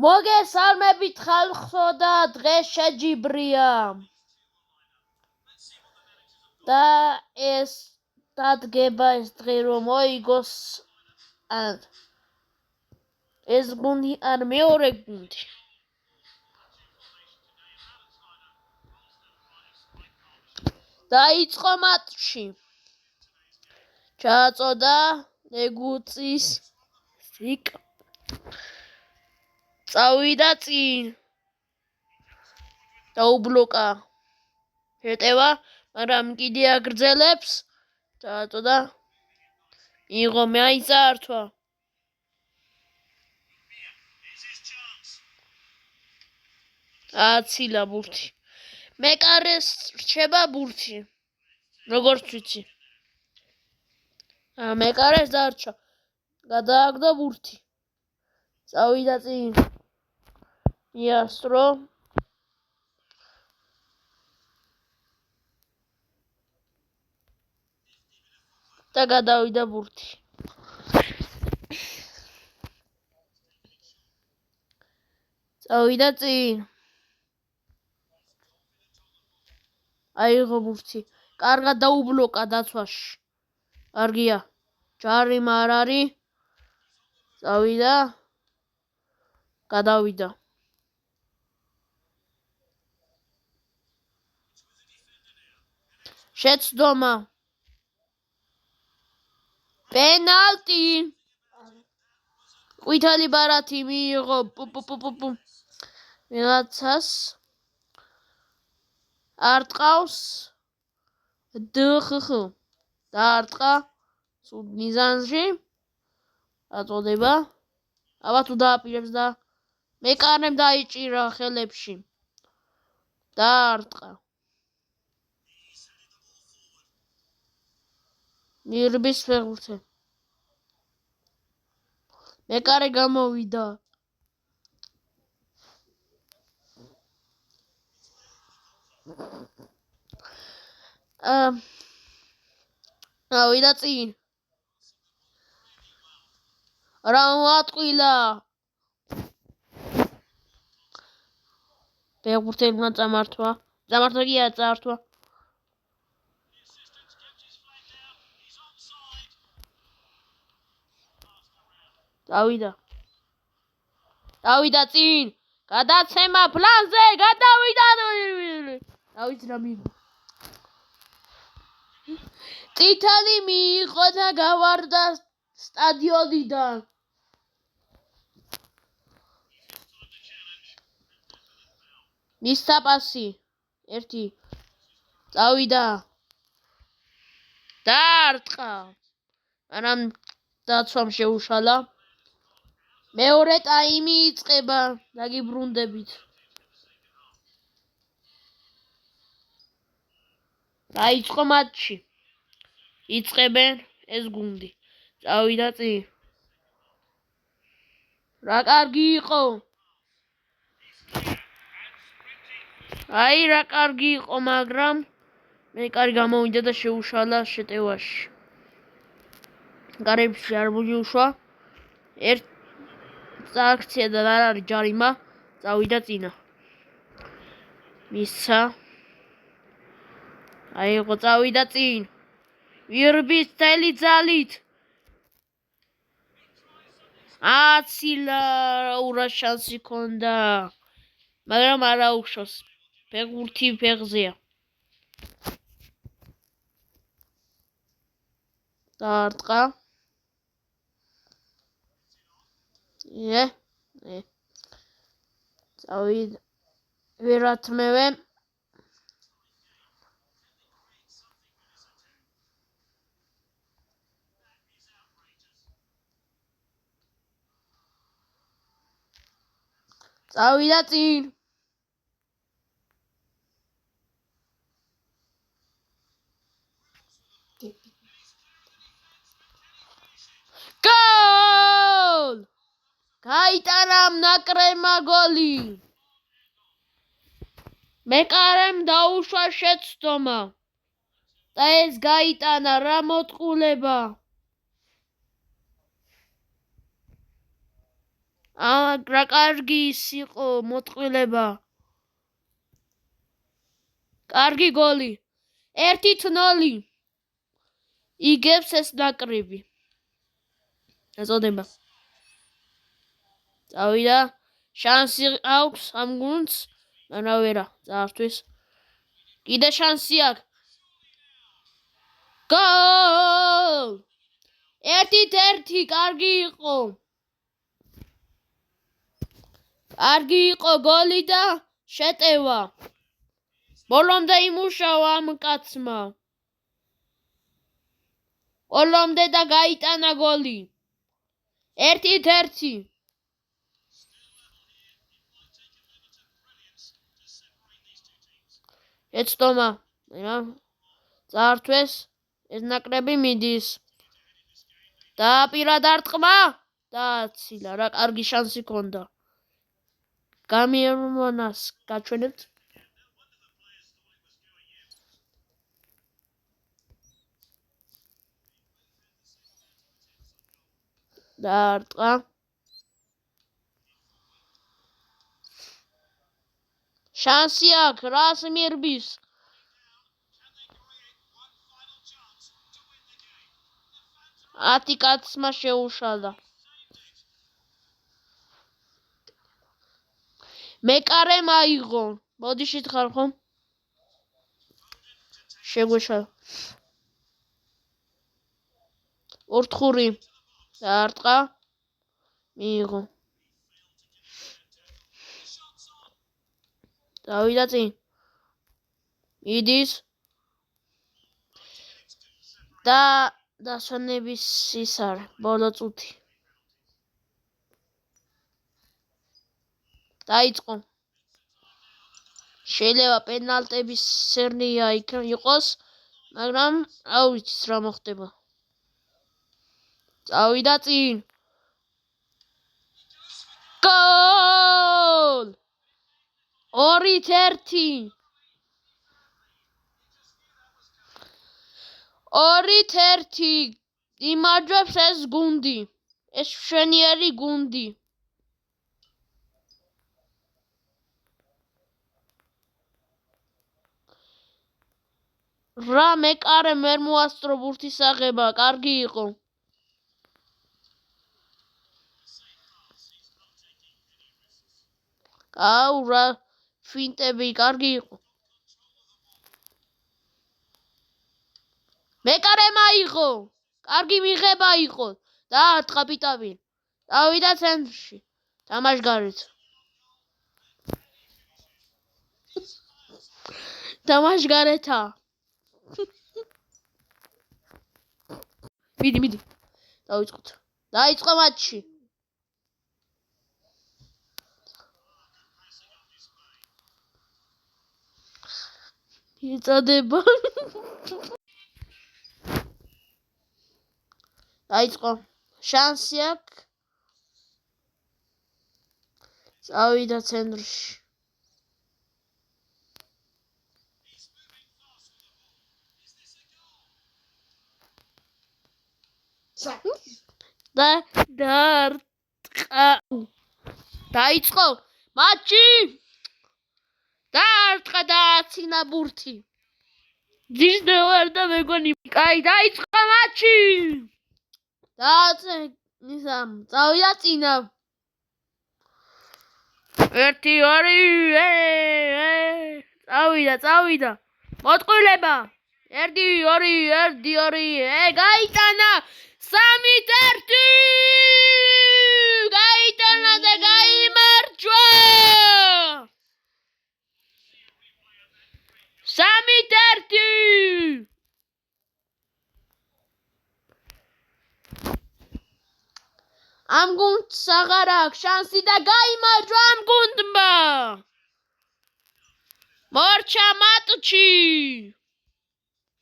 მოგესალმებით ხალხო და დღეს შეჯიბრია და ეს დადგება ეს დღე რომ მოიგოს ან ეს გუნდი ან მეორე გუნდი დაიწყო მატჩი ჩააწოდა ლეგუცის ზიკ წავიდა წინ დაუბლოკა შეტევა მაგრამ კიდე აგრძელებს ჩააწოდა მიიღო მეაიწართვა აცილა ბურთი მეკარეს რჩება ბურთი როგორც ვიცი მეკარეს დარჩა გადააგდო ბურთი წავიდა წინ მიასწრო და გადავიდა ბურთი წავიდა წინ აიღო ბურთი კარგად დაუბლოკა დაცვაში კარგია ჯარიმა არ არის წავიდა გადავიდა შეცდომა პენალტი ყვითელი ბარათი მიიღო ვიღაცას არტყავს დხხ დაარტყა სულ მიზანში აწოდება აბა თუ დააპირებს და მეკარემ დაიჭირა ხელებში დაარტყა მირბის ფეხბურთი მეკარე გამოვიდა ავიდა წინ რა მოატყვილა ფეხბურთელმა წამართვა კი აწართვა დავიდა წინ გადაცემა პლანზე გადავიდა დავით რა მიიღო წითელი მიიღო და გავარდა სტადიონიდან მისცა პასი ერთი წავიდა დაარტყა მაგრამ დაცვამ შეუშალა მეორე ტაიმი იწყება დაგიბრუნდებით დაიწყო მატჩი იწყებენ ეს გუნდი წავიდა წინ რა კარგი იყო რა კარგი იყო მაგრამ მეკარი გამოვიდა და შეუშალა შეტევაში გარებში არ მოიუშვა ერთ აქცია და არ არის ჯარიმა წავიდა წინა მისცა აიღო წავიდა წინ ვირბის თელი ძალით აცილა ურა შანსი ქონდა მაგრამ არა უშავს ფეხბურთი ფეხზეა დაარტყა წავიდა ვერათმევე წავიდა წინ გოლ გაიტანა ნაკრებმა გოლი მეკარემ დაუშვა შეცდომა და ეს გაიტანა რა მოტყულება რა კარგი ის იყო მოტყვილება. კარგი გოლი. 1-0. იგებს ეს ნაკრები. ეწოდება. წავიდა. შანსი აქვს ამ გუნდს, მაგრამ ვერა წაართვეს. კიდე შანსი აქვს. გოლ! 1-1, კარგი იყო. კარგი იყო გოლი და შეტევა. ბოლომდე იმუშავა ამ კაცმა. ბოლომდე და გაიტანა გოლი. 1-1. ეცდომა. წაართვეს ეს ნაკრები მიდის. დააპირა დარტყმა და აცილა. რა კარგი შანსი ჰქონდა. გამიემონას გაჩვენებთ. დარტყა. შანსი აქვს, რას მიერბის. ათი კაცმა შეუშალა. მეკარე მაიღო. მოდი შეხარ ხომ? შეგვეშალა. ორთხური. დარტყა. მიიღო. დავიდა წინ. მიდის. და დასვენების ის არის, ბოლო წუთი. დაიწყო. შეიძლება პენალტების სერია იყოს, მაგრამ აუ ვიცის რა მოხდება. წავიდა წინ. გოლ! 2-1. 2-1. იმარჯვებს ეს გუნდი. ეს მშვენიერი გუნდი. რა მეკარე ვერ მოასწრო ბურთის აღება, კარგი იყო. აუ რა ფინტები, კარგი იყო. მეკარე მაიღო. კარგი მიღება იყო. დაარტყა პიტავი. დავიდა ცენტრში. თამაშგარეთ. თამაშგარეთა. მიდი. დავიწყოთ. დაიწყო მატჩი. იწოდება. დაიწყო. შანსი აქვს. წავიდა ცენტრში. დარტყა. დაიწყო მატჩი. დარტყა და აცინა ბურთი. ძირდა ვარ და მეგონი. კაი, დაიწყო მატჩი. წავიდა წინა. 1-2. წავიდა. მოტყვილება. 1-2. გაიტანა. 3-1. გაიტანა და გაიმარჯვა. 3-1. ამ გუნდს აღარ აქვს შანსი და გაიმარჯვა ამ გუნდმა. მორჩა მატჩი.